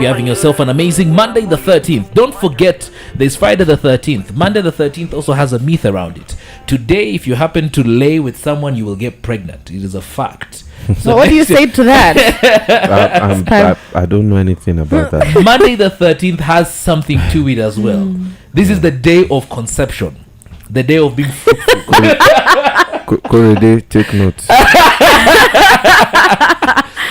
You're having yourself an amazing Monday the 13th. Don't forget, there's Friday the 13th. Monday the 13th also has a myth around it. Today, if you happen to lay with someone, you will get pregnant. It is a fact. So what do you say to that? I don't know anything about that. Monday the 13th has something to it as well. This is the day of conception. The day of being fruitful. Korede, take notes.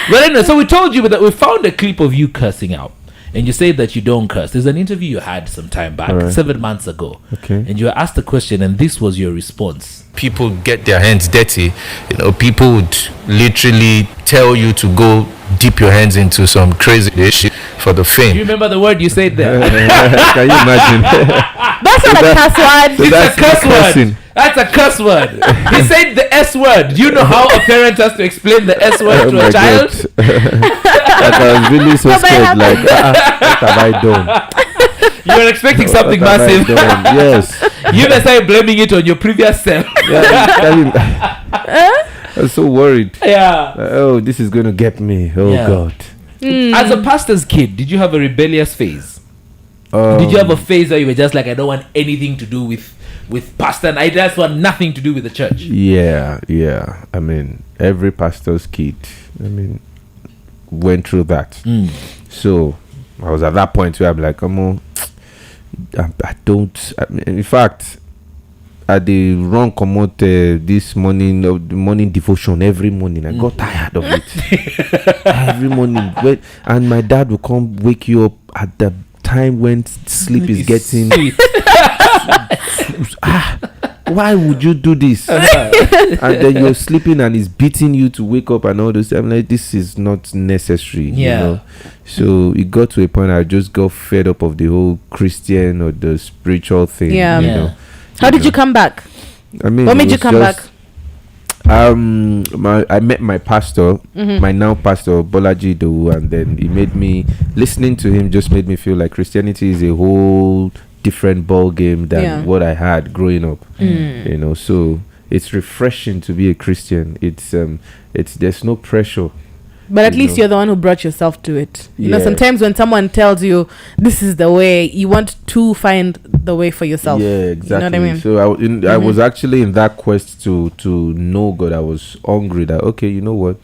But anyway, so we told you that we found a clip of you cursing out. And you say that you don't curse. There's an interview you had some time back, 7 months ago. Okay. And you were asked a question, and this was your response. People get their hands dirty. People would literally tell you to go dip your hands into some crazy shit for the Do fame. you remember the word you said there? Can you imagine? That's not a cuss word. It's a curse cursing. word. That's a curse word. He said the S word. Do you know how a parent has to explain the S word to a child? Like, I was really so scared. Like, what have I done? You were expecting something What have I massive. done? Yes. You may start blaming it on your previous self. I was so worried. Yeah. Oh, this is going to get me. Oh, Yeah. God. As a pastor's kid, did you have a rebellious phase? Did you have a phase where you were just like, I don't want anything to do with pastor, and I just want nothing to do with the church? Yeah. I mean, every pastor's kid, went through that. So I was at that point where I'm like, come on, in fact, at the wrong commode this morning, the morning devotion every morning, I got tired of it. Every morning, and my dad will come wake you up at the time when sleep is getting. Why would you do this? And then you're sleeping and he's beating you to wake up and all this. I'm like, this is not necessary. Yeah. You know? So it got to a point I just got fed up of the whole Christian or the spiritual thing. Yeah. You know? How did you come back? I mean, What made you come back? I met my pastor, my now pastor Bolaji Dowu, and then he made me, listening to him just made me feel like Christianity is a whole different ball game than what I had growing up. So it's refreshing to be a Christian. It's there's no pressure. But at least you're the one who brought yourself to it. You know, Yeah. sometimes when someone tells you this is the way, you want to find the way for yourself. Yeah, exactly. You know what I mean? So I was actually in that quest to know God. I was hungry that, okay, you know what?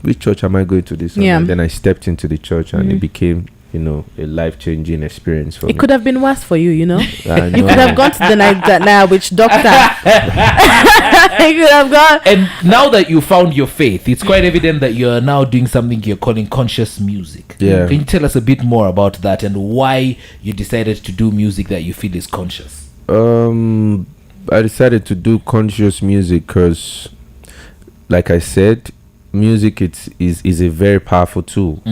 Which church am I going to this? Yeah. And then I stepped into the church and it became, a life-changing experience for me. It could have been worse for you, you know? I You know. could have gone to the night now witch doctor. You could have gone. And now that you found your faith, it's quite evident that you're now doing something you're calling conscious music. Yeah. Can you tell us a bit more about that and why you decided to do music that you feel is conscious? I decided to do conscious music because, like I said, music is a very powerful tool.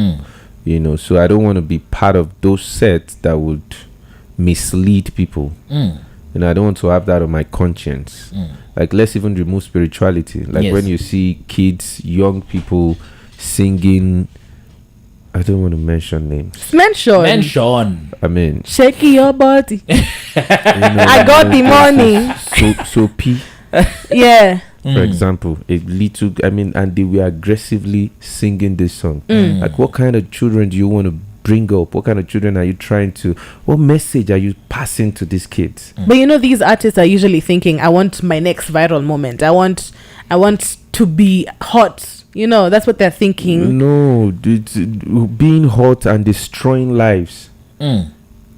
So I don't want to be part of those sets that would mislead people. I don't want to have that on my conscience. Like, let's even remove spirituality. Like, Yes. when you see kids, young people singing, I don't want to mention names. Mention. I mean, Shake your body. I got the money. So P, Yeah. for example, and they were aggressively singing this song. Like, what kind of children do you want to bring up? What kind of children are you what message are you passing to these kids? But you know, these artists are usually thinking, I want my next viral moment. I want to be hot. You know, that's what they're thinking. No, it's being hot and destroying lives. I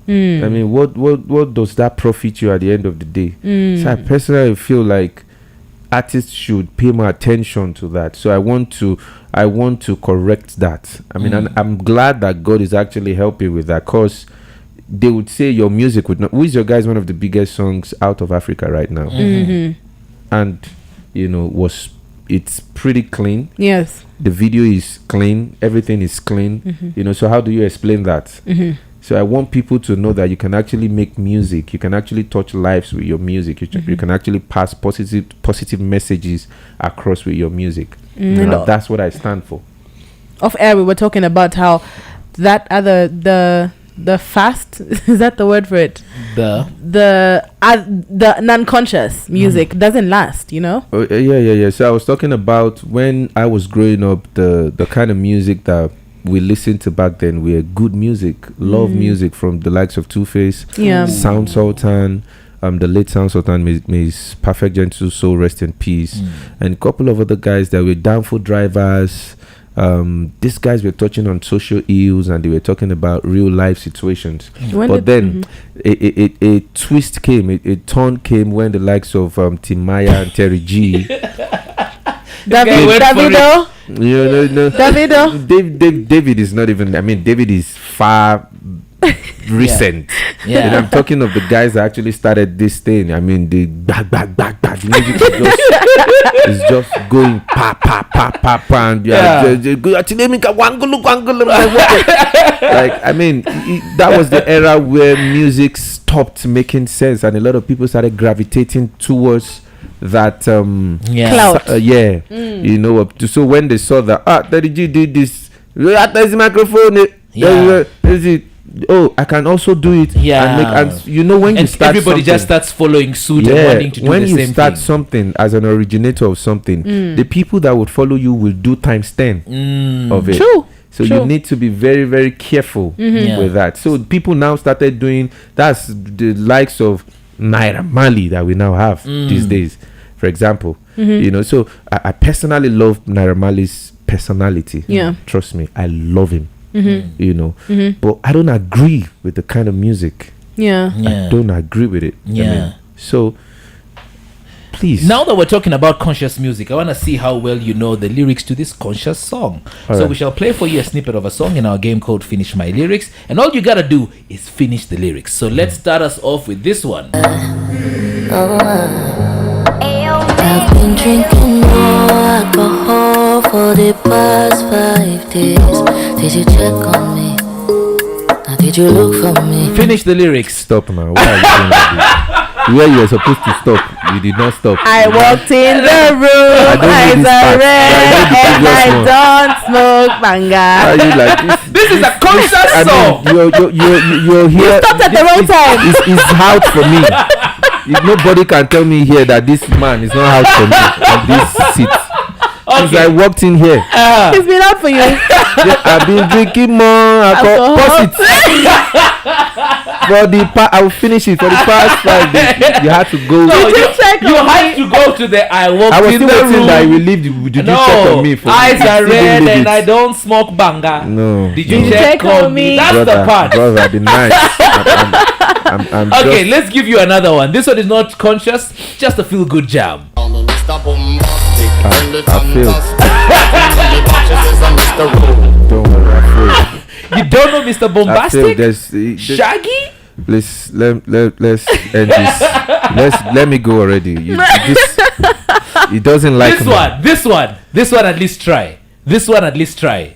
mean, what does that profit you at the end of the day? So I personally feel like artists should pay more attention to that. So I want to correct that. I mean, and I'm glad that God is actually helping with that, because they would say your music would not. Who is your guys one of the biggest songs out of Africa right now? And it's pretty clean. Yes. The video is clean. Everything is clean. So how do you explain that? So I want people to know that you can actually make music. You can actually touch lives with your music. You can actually pass positive messages across with your music. And that's what I stand for. Off air, we were talking about how that the fast, is that the word for it? The non-conscious music doesn't last, you know? Yeah. So I was talking about when I was growing up, the kind of music that we listened to back then were good music, love music from the likes of Two-Face, Sound Sultan, the late Sound Sultan, may his perfect gentle soul rest in peace, and a couple of other guys that were downfall drivers. These guys were touching on social ills and they were talking about real life situations. But then a twist came, a turn came when the likes of Timaya and Terry G. Davido. David is not even. I mean, David is far recent. And I'm talking of the guys that actually started this thing. I mean, the back. The music is just going pa, and like, I mean, that was the era where music stopped making sense, and a lot of people started gravitating towards that clout. You know, so when they saw that Daddy G did this, there's the microphone, I can also do it, and you know, when you start, everybody just starts following suit and wanting to do when the you same start thing. something as an originator of something, the people that would follow you will do times 10 of it. True. So you need to be very, very careful with that. So people now started doing, that's the likes of Naira Marley that we now have these days, for example. You know, so I personally love Naira Marley's personality. Trust me, I love him. You know, but I don't agree with the kind of music. I don't agree with it. I mean, so please, now that we're talking about conscious music, I want to see how well you know the lyrics to this conscious song. So we shall play for you a snippet of a song in our game called Finish My Lyrics, and all you gotta do is finish the lyrics. So let's start us off with this one. I've been drinking more alcohol for the past 5 days. Did you check on me? Now did you look for me? Finish the lyrics. Stop now. Why are you doing like this? Where you were supposed to stop, you did not stop. I walked in the room, eyes are red, and I don't smoke banga. Why are you like this? This is a conscious song. You're here. You stopped at the wrong time. It's out for me. If nobody can tell me here that this man is not out for me on this seat. Since I walked in here, It's been out for you. I've been drinking more alcohol. Pause it. I will finish it for the past 5 days. You had to go. No, Did you check you on had me? to go to the I walked I was in still the waiting room. that you will leave. Did you check on me? Eyes are red and I don't. don't smoke banga. No. Did you no. check on me? That's the part. Brother, be nice. I'm Okay, just, let's give you another one. This one is not conscious, just a feel good jam. I feel. Don't worry, I feel. You don't know Mr. I feel Bombastic? there's Shaggy? let's end this. Let me go already. It doesn't like This one at least try.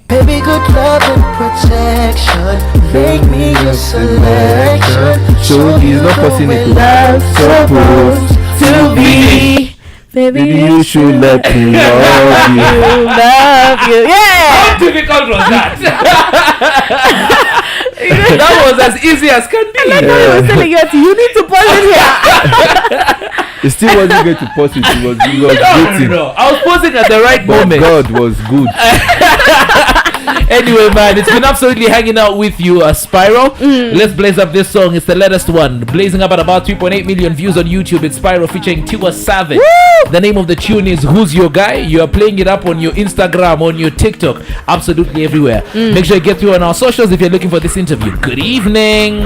Baby, good love and protection. Make me your selection. So he's not forcing it to love's supposed To be. Baby, you should let me love you. love you. Yeah. How difficult was that? That was as easy as can be. I was telling you, you need to pause it here. It still wasn't going to pause it. It was waiting. No. I was posing at the right But moment. God was good. Anyway, man, it's been absolutely hanging out with you, Spyro. Let's blaze up this song. It's the latest one, blazing up at about 3.8 million views on YouTube. It's Spyro featuring Tiwa Savage. The name of the tune is Who's Your Guy. You are playing it up on your Instagram, on your TikTok, absolutely everywhere. Make sure you get through on our socials if you're looking for this interview. Good evening.